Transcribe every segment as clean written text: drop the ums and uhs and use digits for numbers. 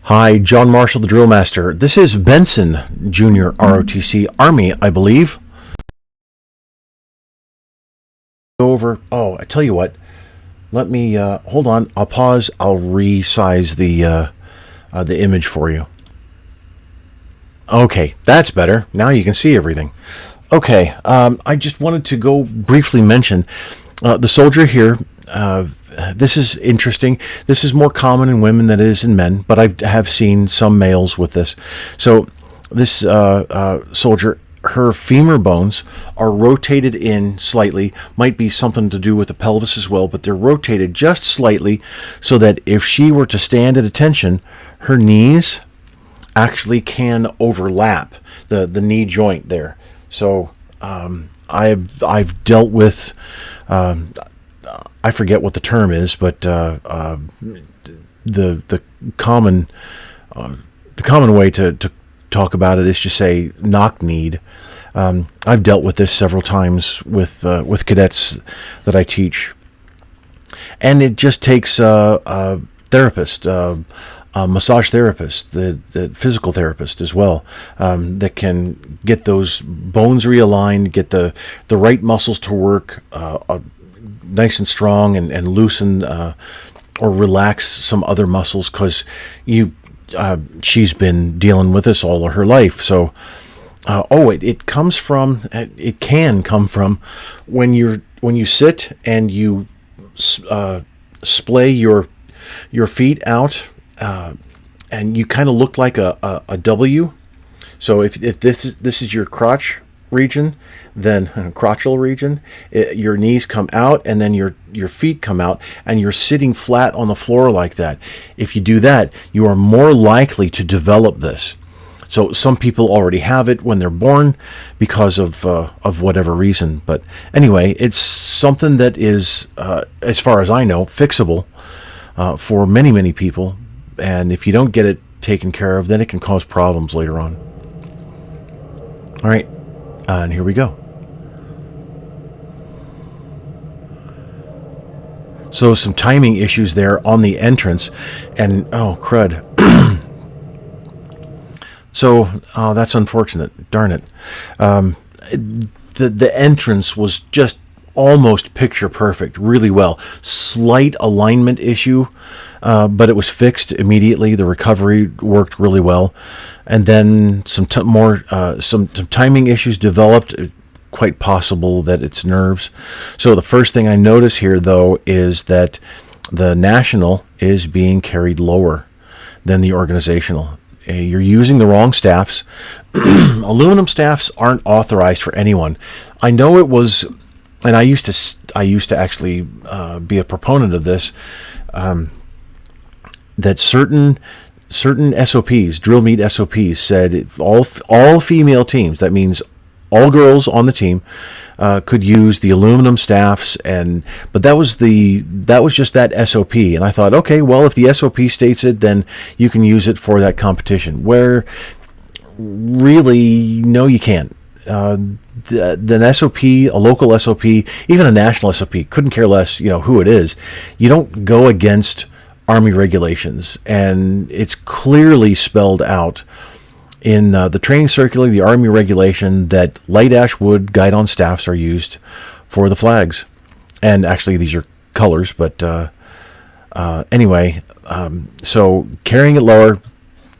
Hi, John Marshall, the DrillMaster. This is Benson, Junior ROTC Army, I believe. Go over. Oh, I tell you what. Let me hold on. I'll pause. I'll resize the image for you. Okay, that's better. Now you can see everything. Okay, I just wanted to go briefly mention the soldier here. This is interesting. This is more common in women than it is in men, but I have seen some males with this. So this soldier, her femur bones are rotated in slightly. Might be something to do with the pelvis as well, but they're rotated just slightly so that if she were to stand at attention, her knees actually can overlap the knee joint there. So I've dealt with I forget what the term is, but the common way to talk about it is to say knock-kneed. I've dealt with this several times with cadets that I teach, and it just takes a therapist, a massage therapist, the physical therapist as well, that can get those bones realigned, get the right muscles to work nice and strong, and loosen or relax some other muscles, because she's been dealing with this all of her life. So it can come from when you sit and you splay your feet out, and you kind of look like a W. So if this is your crotch region, then crotchal region, your knees come out, and then your feet come out, and you're sitting flat on the floor like that. If you do that, you are more likely to develop this. So some people already have it when they're born because of whatever reason. But anyway, it's something that is, as far as I know, fixable for many people. And if you don't get it taken care of, then it can cause problems later on. All right, and here we go. So some timing issues there on the entrance, and oh crud. So that's unfortunate. Darn it. The entrance was just almost picture perfect, really well. Slight alignment issue, but it was fixed immediately. The recovery worked really well, and then some timing issues developed. Quite possible that it's nerves. So the first thing I notice here, though, is that the national is being carried lower than the organizational. You're using the wrong staffs. Aluminum staffs aren't authorized for anyone. I know it was, and I used to actually be a proponent of this. That certain SOPs, drill meet SOPs, said all female teams, that means all girls on the team, could use the aluminum staffs, but that was just that SOP, and I thought, okay, well, if the SOP states it, then you can use it for that competition. Where really, no, you can't. The SOP, a local SOP, even a national SOP, couldn't care less, who it is. You don't go against Army regulations, and it's clearly spelled out in the training circular, the Army regulation, that light ash wood guide-on staffs are used for the flags. And actually, these are colors, but anyway, so carrying it lower,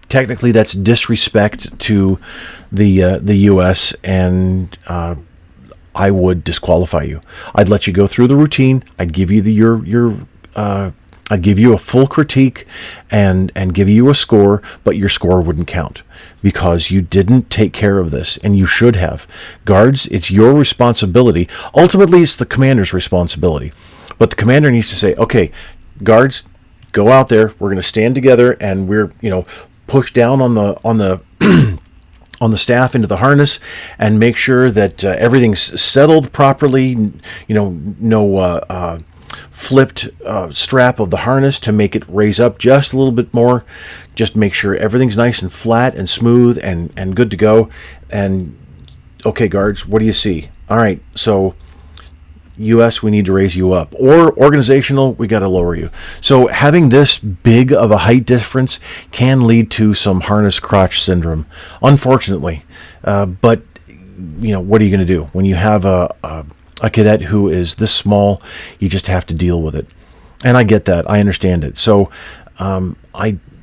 technically that's disrespect to the U.S., and I would disqualify you. I'd let you go through the routine. I'd give you I'd give you a full critique and give you a score, but your score wouldn't count because you didn't take care of this, and you should have. Guards, it's your responsibility. Ultimately, it's the commander's responsibility. But the commander needs to say, okay, guards, go out there. We're going to stand together, and we're, push down on the on the staff into the harness, and make sure that everything's settled properly. No flipped strap of the harness to make it raise up just a little bit more. Just make sure everything's nice and flat and smooth and good to go. And okay, guards, what do you see? All right, so US, we need to raise you up, or organizational, we got to lower you. So having this big of a height difference can lead to some harness crotch syndrome, unfortunately. But what are you going to do when you have a cadet who is this small? You just have to deal with it, and I get that. I understand it. So I'm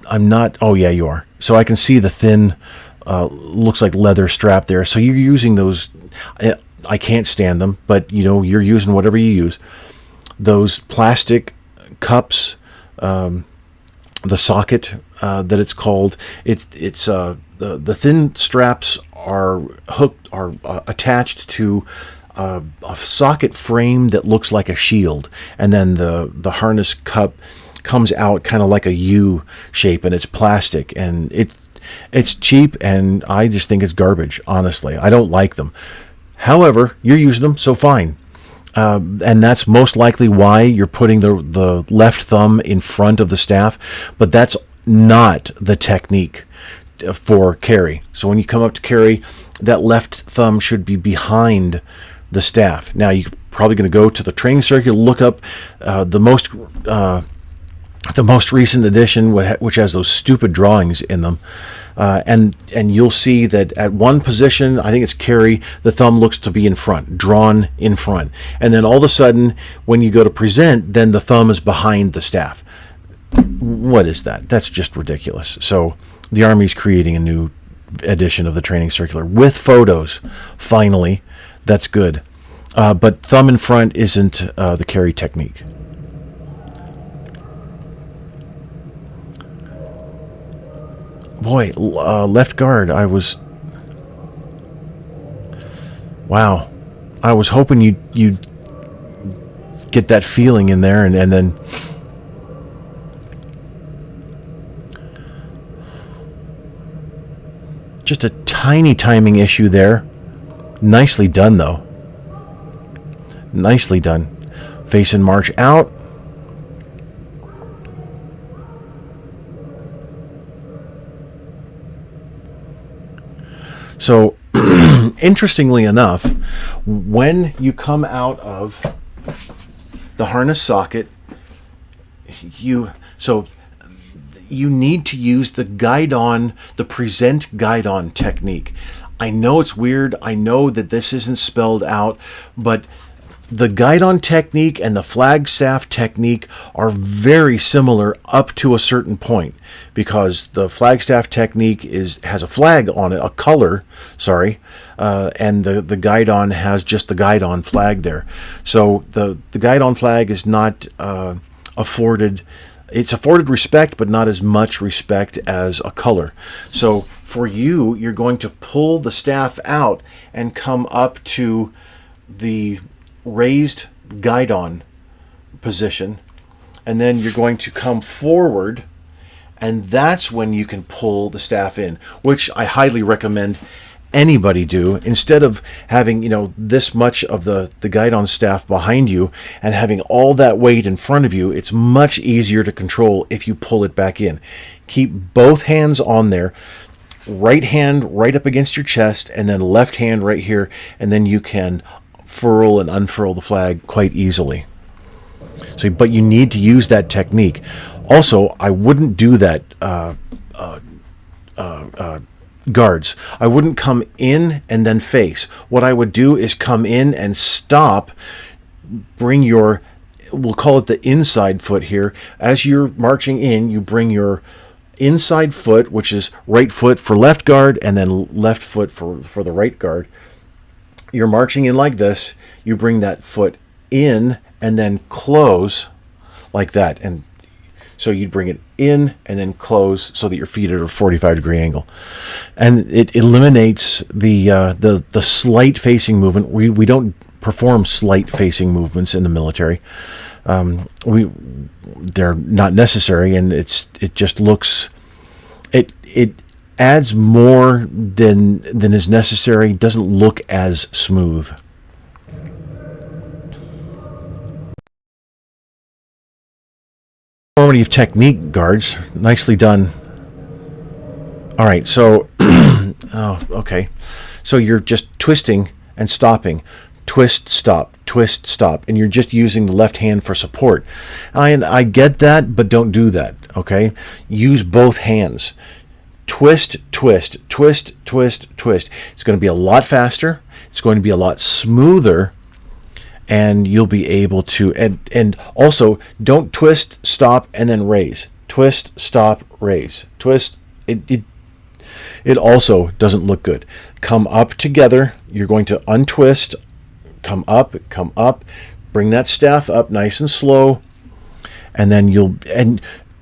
not. Oh yeah, you are. So I can see the thin, looks like leather strap there. So you're using those. I can't stand them, but you're using whatever you use. Those plastic cups, the socket that it's called. It's the thin straps are attached to a socket frame that looks like a shield, and then the harness cup comes out kind of like a U shape, and it's plastic, and it's cheap, and I just think it's garbage. Honestly, I don't like them. However, you're using them, so fine. And that's most likely why you're putting the left thumb in front of the staff, but that's not the technique for carry. So when you come up to carry, that left thumb should be behind the staff. Now, you're probably going to go to the training circuit, look up the most recent edition, which has those stupid drawings in them. And you'll see that at one position, I think it's carry, the thumb looks to be in front, drawn in front. And then all of a sudden, when you go to present, then the thumb is behind the staff. What is that? That's just ridiculous. So the Army's creating a new edition of the training circular with photos. Finally, that's good. But thumb in front isn't the carry technique. Boy, left guard, wow. I was hoping you'd get that feeling in there, and then just a tiny timing issue there. Nicely done, though. Nicely done. Face and march out. So, interestingly enough, when you come out of the harness socket, you need to use the present guide-on technique. I know it's weird. I know that this isn't spelled out, but the guide-on technique and the flagstaff technique are very similar up to a certain point, because the flagstaff technique has a flag on it, a color, and the guide-on has just the guide-on flag there. So the guide-on flag is not afforded. It's afforded respect, but not as much respect as a color. So for you're going to pull the staff out and come up to the raised guide-on position, and then you're going to come forward, and that's when you can pull the staff in, which I highly recommend anybody do, instead of having this much of the guide-on staff behind you and having all that weight in front of you. It's much easier to control if you pull it back in. Keep both hands on there, right hand right up against your chest, and then left hand right here, and then you can furl and unfurl the flag quite easily. So, but you need to use that technique. Also, I wouldn't do that guards. I wouldn't come in and then face. What I would do is come in and stop, bring we'll call it the inside foot here. As you're marching in, you bring your inside foot, which is right foot for left guard, and then left foot for the right guard. You're marching in like this, you bring that foot in and then close like that. And so you'd bring it in and then close so that your feet are at a 45-degree angle. And it eliminates the slight facing movement. We don't perform slight facing movements in the military. They're not necessary, and it just looks, it adds more than is necessary, doesn't look as smooth. Formative technique, guards. Nicely done. All right, so, okay. So you're just twisting and stopping, twist, stop, twist, stop, and you're just using the left hand for support. I get that, but don't do that, okay? Use both hands. Twist, twist, twist, twist, twist. It's going to be a lot faster. It's going to be a lot smoother, and you'll be able to, and also don't twist, stop, and then raise. Twist, stop, raise. Twist. It also doesn't look good. Come up together. You're going to untwist, come up, bring that staff up nice and slow, and then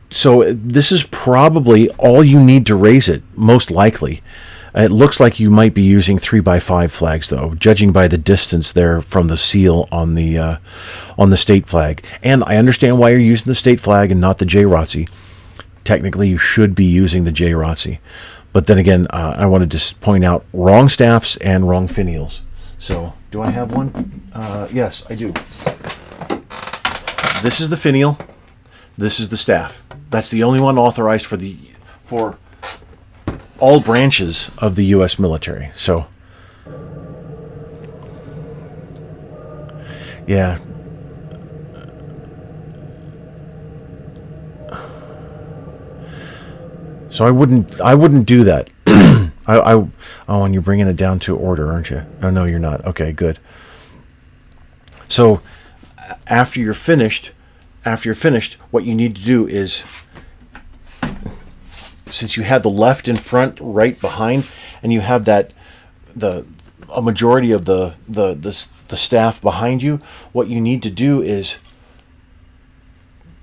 so this is probably all you need to raise it, most likely. It looks like you might be using 3x5 flags, though, judging by the distance there from the seal on the state flag. And I understand why you're using the state flag and not the AJROTC. Technically, you should be using the AJROTC. But then again, I wanted to point out wrong staffs and wrong finials. So, do I have one? Yes, I do. This is the finial. This is the staff. That's the only one authorized for all branches of the U.S. military. So, yeah. So I wouldn't do that. Oh, and you're bringing it down to order, aren't you? Oh, no, you're not. Okay, good. So after you're finished, what you need to do is, since you have the left in front, right behind, and you have a majority of the staff behind you, what you need to do is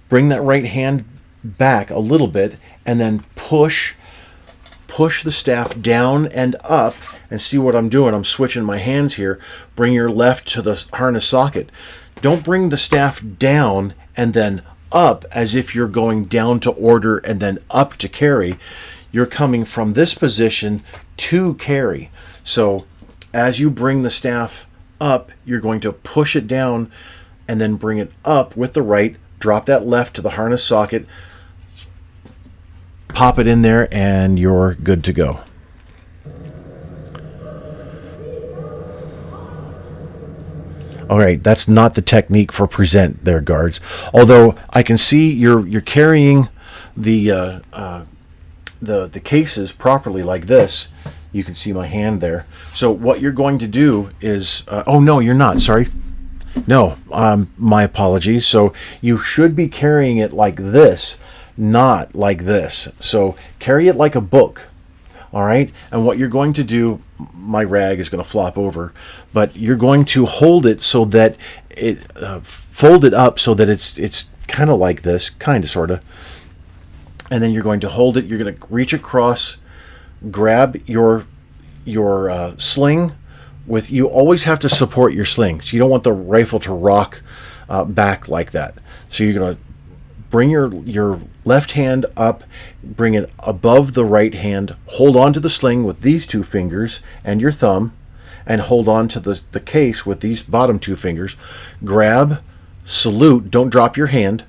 bring that right hand back a little bit, and then push the staff down and up. And see what I'm doing. I'm switching my hands here. Bring your left to the harness socket. Don't bring the staff down and then up as if you're going down to order and then up to carry. You're coming from this position to carry. So as you bring the staff up, you're going to push it down and then bring it up with the right. Drop that left to the harness socket. Pop it in there, and you're good to go. All right, that's not the technique for present there, guards. Although I can see you're carrying the cases properly like this. You can see my hand there. So what you're going to do is, oh no, you're not. Sorry. No, my apologies. So you should be carrying it like this, not like this. So carry it like a book. All right. And what you're going to do, my rag is going to flop over, but you're going to hold it so that it fold it up so that it's kind of like this, kind of, sort of. And then you're going to hold it. You're going to reach across, grab your sling. You always have to support your sling. So you don't want the rifle to rock back like that. So you're going to bring your left hand up, bring it above the right hand, hold on to the sling with these two fingers and your thumb, and hold on to the case with these bottom two fingers. Grab, salute, don't drop your hand.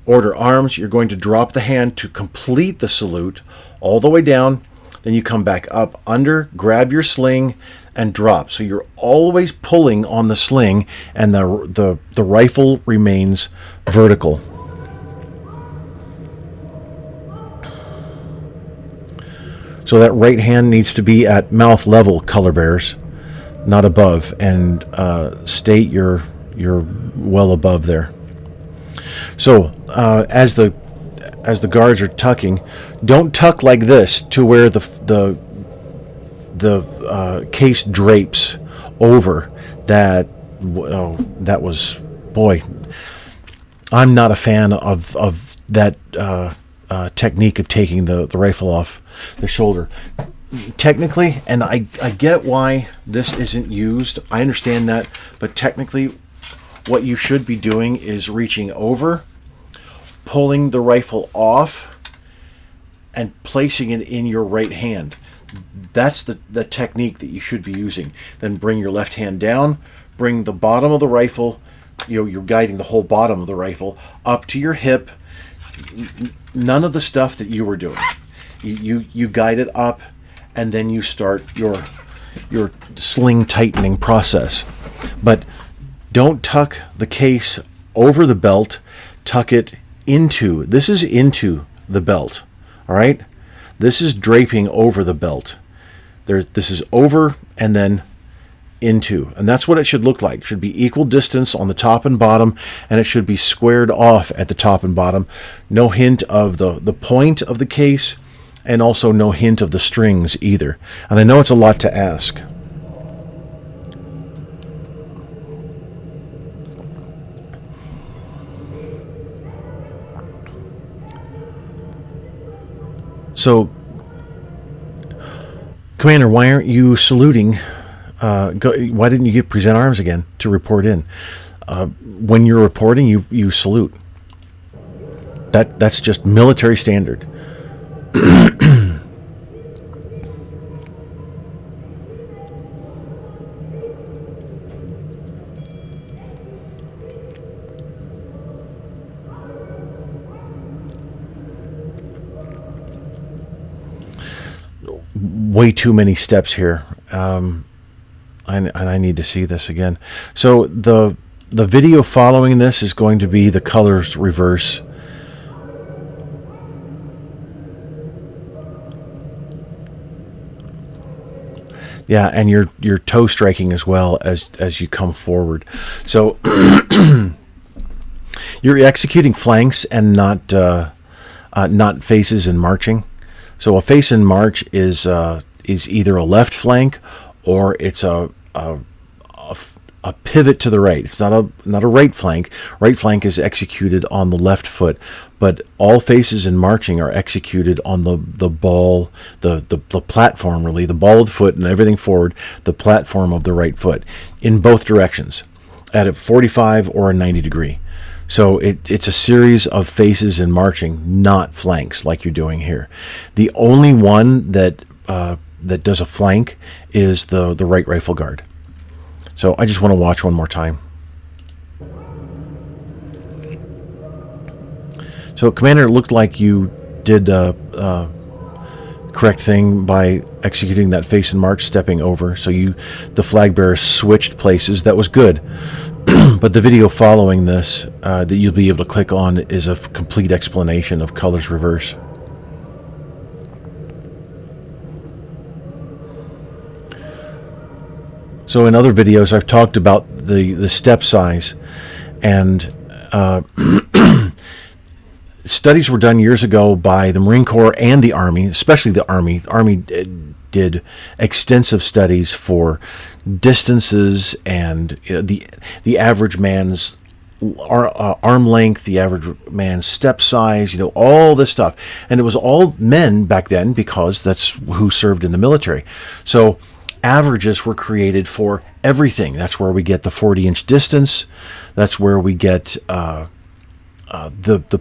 Order arms, you're going to drop the hand to complete the salute all the way down. Then you come back up under, grab your sling, and drop. So you're always pulling on the sling, and the rifle remains vertical. So that right hand needs to be at mouth level, color bearers, not above, and state you're well above there. So as the guards are tucking, don't tuck like this to where the case drapes over. That was, boy, I'm not a fan of that technique of taking the rifle off the shoulder. Technically, and I get why this isn't used, I understand that, but technically what you should be doing is reaching over, pulling the rifle off, and placing it in your right hand. That's the technique that you should be using. Then bring your left hand down, bring the bottom of the rifle, you're guiding the whole bottom of the rifle up to your hip. None of the stuff that you were doing. You guide it up, and then you start your sling tightening process. But don't tuck the case over the belt. Tuck it into. This is into the belt. All right? This is draping over the belt. This is over and then into. And that's what it should look like. It should be equal distance on the top and bottom, and it should be squared off at the top and bottom. No hint of the point of the case, and also no hint of the strings either. And I know it's a lot to ask. So, Commander, why aren't you saluting? Why didn't you present arms again to report in? When you're reporting, you salute. That's just military standard. Way too many steps here. I need to see this again. So the video following this is going to be the colors reverse. Yeah, and you're toe striking as well as you come forward. So you're executing flanks and not faces and marching. So a face in march is either a left flank or it's a pivot to the right. It's not a right flank. Right flank is executed on the left foot, but all faces in marching are executed on the ball, the platform, really, the ball of the foot and everything forward, the platform of the right foot in both directions at a 45 or a 90 degree. So it's a series of faces in marching, not flanks like you're doing here. The only one that does a flank is the right rifle guard. So I just want to watch one more time. So, Commander, it looked like you did correct thing by executing that face in march, stepping over. So the flag bearer switched places. That was good. But the video following this that you'll be able to click on is a complete explanation of colors reverse. So in other videos, I've talked about the step size, and studies were done years ago by the Marine Corps and the Army, especially the Army. The Army did extensive studies for distances and the average man's arm length, the average man's step size, all this stuff. And it was all men back then because that's who served in the military. So averages were created for everything. That's where we get the 40-inch distance. That's where we get the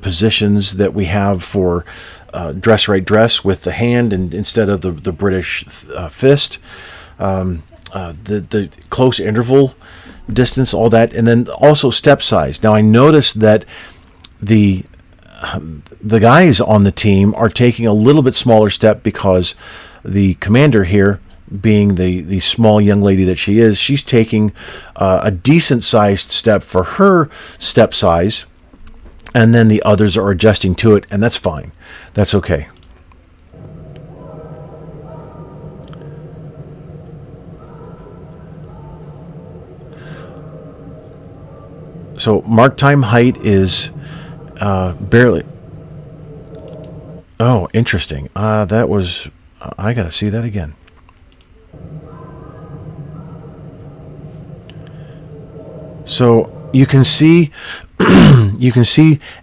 positions that we have for dress right dress with the hand and instead of the British fist. The close interval distance, all that, and then also step size. Now I noticed that the guys on the team are taking a little bit smaller step because the commander here, being the small young lady that she is, she's taking a decent sized step for her step size, and then the others are adjusting to it, and that's fine. That's okay. So mark time height is barely. Oh, interesting. That was. I gotta see that again. So you can see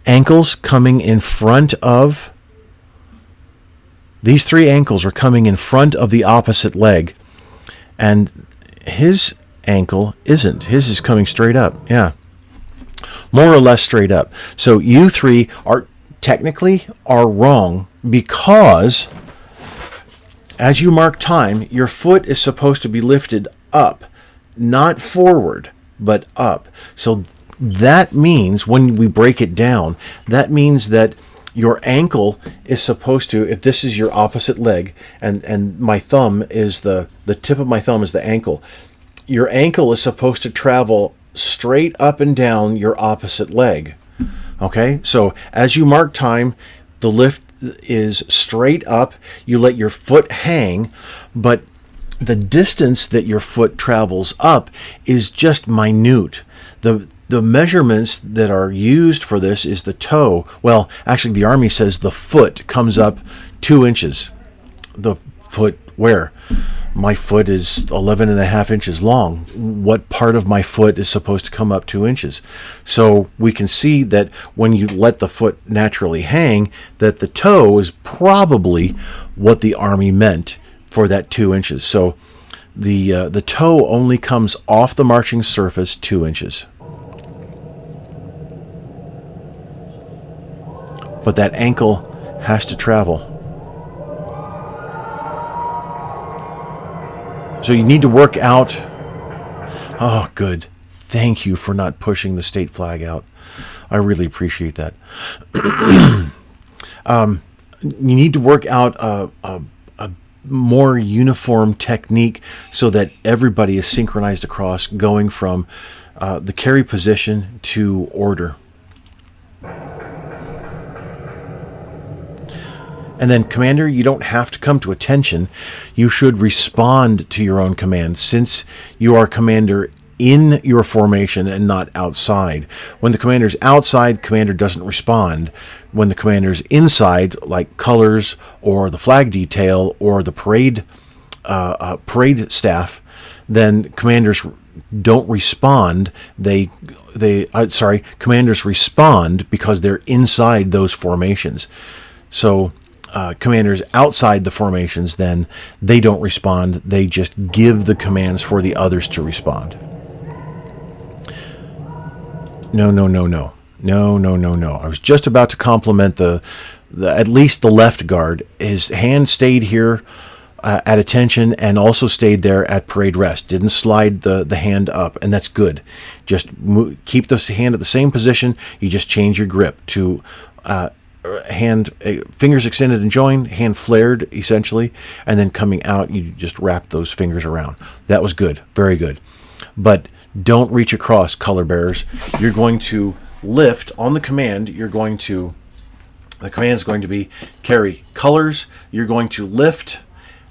ankles coming in front of. These three ankles are coming in front of the opposite leg, and his ankle isn't. His is coming straight up. Yeah. More or less straight up. So you three are technically wrong because as you mark time, your foot is supposed to be lifted up, not forward, but up. So that means when we break it down, that means that your ankle is supposed to, if this is your opposite leg, and my thumb is the tip of my thumb is the ankle, your ankle is supposed to travel straight up and down your opposite leg. Okay, so as you mark time, the lift is straight up. You let your foot hang, but the distance that your foot travels up is just minute. The measurements that are used for this is the toe. Well, actually, the Army says the foot comes up 2 inches. The foot where? My foot is 11.5 inches long. What part of my foot is supposed to come up 2 inches? So we can see that when you let the foot naturally hang, that the toe is probably what the Army meant for that 2 inches. So the toe only comes off the marching surface 2 inches. But that ankle has to travel. So you need to work out. Oh, good. Thank you for not pushing the state flag out. I really appreciate that. You need to work out a more uniform technique so that everybody is synchronized across, going from the carry position to order. And then, Commander, you don't have to come to attention. You should respond to your own command, since you are commander in your formation and not outside. When the commander's outside, commander doesn't respond. When the commander's inside, like colors or the flag detail or the parade staff, then commanders don't respond. Commanders respond because they're inside those formations. So commanders outside the formations, then they don't respond. They just give the commands for the others to respond. No. I was just about to compliment the at least the left guard. His hand stayed here at attention and also stayed there at parade rest. Didn't slide the hand up, and that's good. Just keep the hand at the same position. You just change your grip to fingers extended and joined, hand flared essentially, and then coming out, you just wrap those fingers around. That was good, very good. But don't reach across, color bearers. You're going to lift on the command. The command is going to be carry colors. You're going to lift.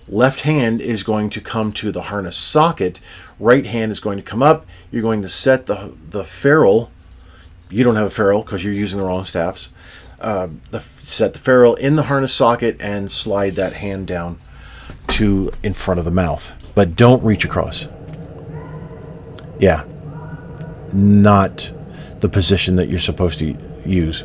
Left hand is going to come to the harness socket. Right hand is going to come up. You're going to set the ferrule. You don't have a ferrule because you're using the wrong staffs. Set the ferrule in the harness socket and slide that hand down to in front of the mouth. But don't reach across. Yeah. Not the position that you're supposed to use.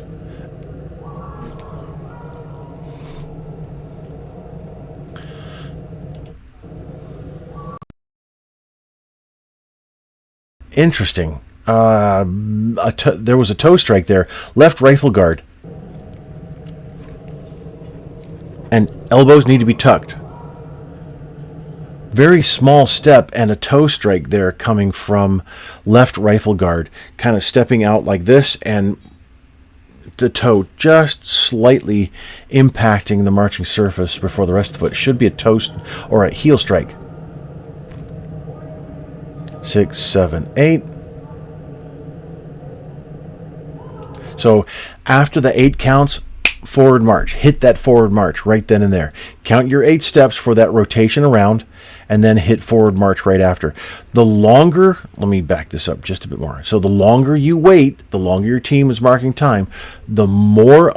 Interesting. There was a toe strike there. Left rifle guard. And elbows need to be tucked. Very small step and a toe strike there coming from left rifle guard. Kind of stepping out like this and the toe just slightly impacting the marching surface before the rest of the foot. Should be a toe or a heel strike. 6, 7, 8. So after the 8 counts, forward march. Hit that forward march right then and there. Count your 8 steps for that rotation around, and then hit forward march right after. The longer, let me back this up just a bit more. So the longer you wait, the longer your team is marking time, the more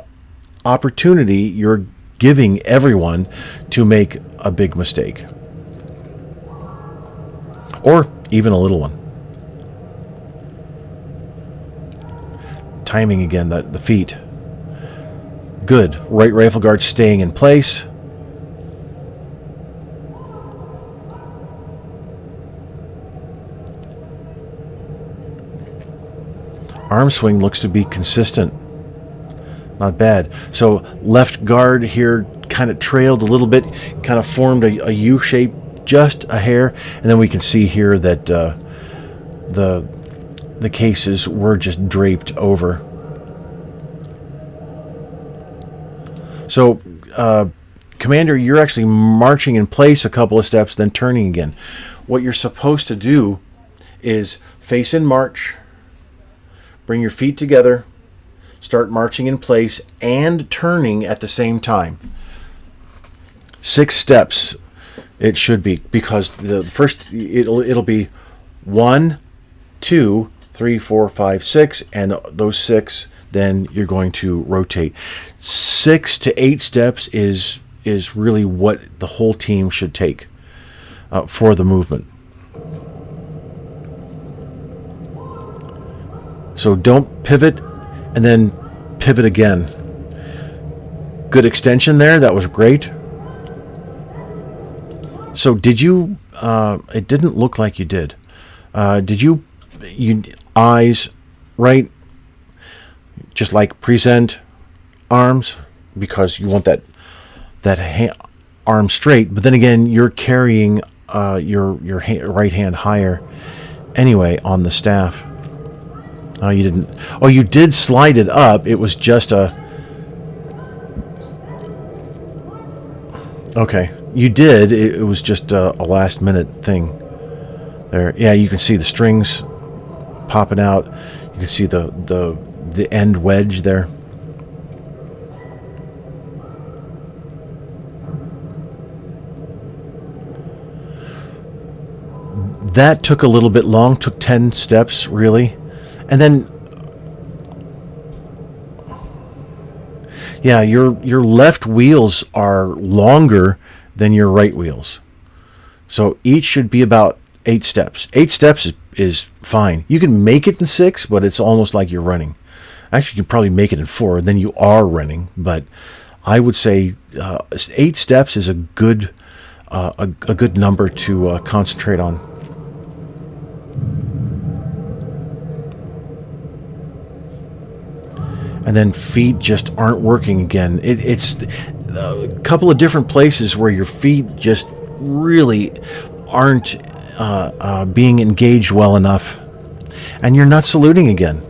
opportunity you're giving everyone to make a big mistake. Or even a little one. Timing again, the feet. Good. Right rifle guard staying in place. Arm swing looks to be consistent. Not bad. So left guard here kind of trailed a little bit, kind of formed a U shape, just a hair, and then we can see here that the cases were just draped over. So, Commander, you're actually marching in place a couple of steps, then turning again. What you're supposed to do is face in march, bring your feet together, start marching in place and turning at the same time. 6 steps it should be, because the first it'll be 1, 2, 3, 4, 5, 6, and those 6, then you're going to rotate. 6 to 8 steps is really what the whole team should take for the movement. So don't pivot and then pivot again. Good extension there. That was great. So did you, it didn't look like you did. Did you eyes right, just like present arms, because you want that arm straight, but then again you're carrying your right hand higher anyway on the staff. Oh, you didn't. Oh, you did slide it up. It was just a. Okay, you did. It was just a last minute thing. There, yeah. You can see the strings popping out. You can see the end wedge there. That took a little bit long. Took 10 steps really. And then, yeah, your left wheels are longer than your right wheels. So each should be about 8 steps. 8 steps is fine. You can make it in 6, but it's almost like you're running. Actually, you can probably make it in 4, then you are running. But I would say 8 steps is a good number to concentrate on. And then feet just aren't working again. It's a couple of different places where your feet just really aren't being engaged well enough. And you're not saluting again.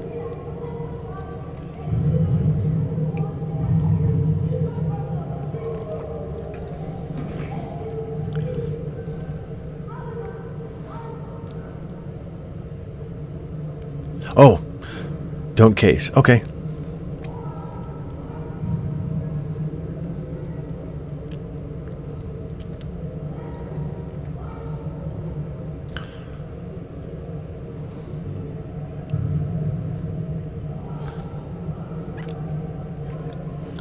Oh, don't case. Okay.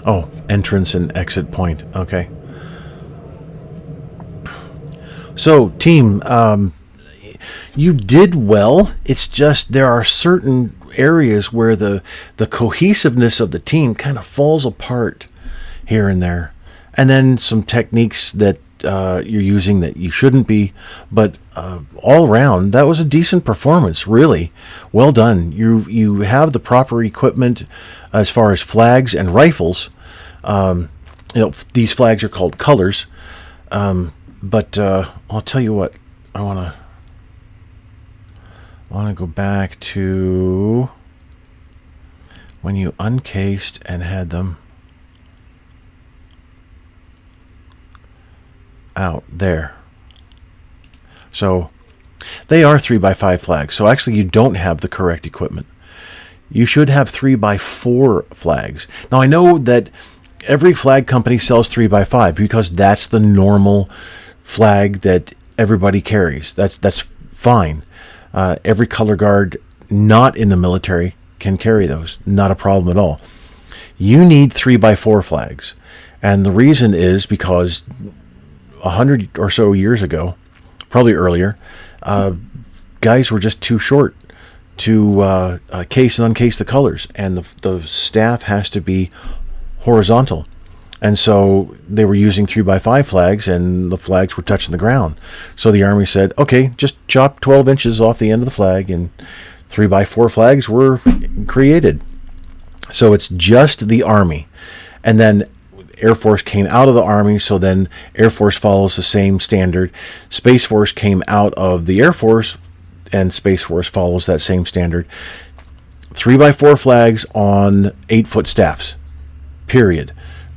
Oh, entrance and exit point. Okay. So, team, you did well. It's just there are certain areas where the cohesiveness of the team kind of falls apart here and there. And then some techniques that you're using that you shouldn't be. But all around, that was a decent performance, really. Well done. You have the proper equipment as far as flags and rifles. These flags are called colors. But I'll tell you what, I want to go back to when you uncased and had them out there. So they are 3x5 flags. So actually you don't have the correct equipment. You should have 3x4 flags. Now I know that every flag company sells 3x5 because that's the normal flag that everybody carries. That's fine. Every color guard not in the military can carry those. Not a problem at all. You need 3x4 flags. And the reason is because 100 or so years ago, probably earlier, guys were just too short to case and uncase the colors. And the staff has to be horizontal. And so they were using 3x5 flags, and the flags were touching the ground. So the Army said, okay, just chop 12 inches off the end of the flag, and 3x4 flags were created. So it's just the Army. And then Air Force came out of the Army, so then Air Force follows the same standard. Space Force came out of the Air Force, and Space Force follows that same standard. 3x4 flags on 8-foot staffs, period.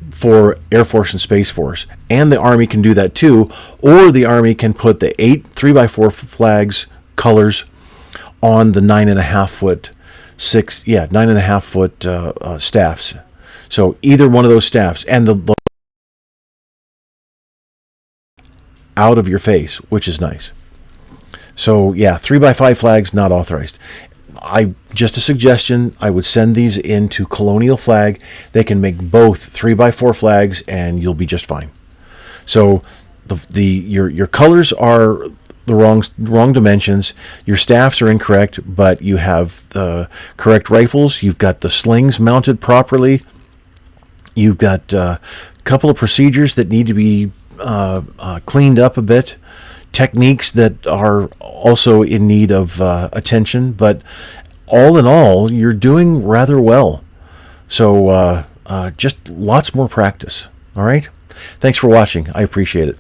For Air Force and Space Force. And the Army can do that too, or the Army can put the 3x4 flags colors on the 9.5 foot 9.5 foot staffs. So either one of those staffs, and the out of your face, which is nice. So yeah, 3x5 flags not authorized. Just a suggestion, I would send these into Colonial Flag. They can make both 3x4 flags, and you'll be just fine. So your colors are the wrong dimensions. Your staffs are incorrect, but you have the correct rifles. You've got the slings mounted properly. You've got a couple of procedures that need to be cleaned up a bit. Techniques that are also in need of attention, but all in all, you're doing rather well. So just lots more practice. All right? Thanks for watching. I appreciate it.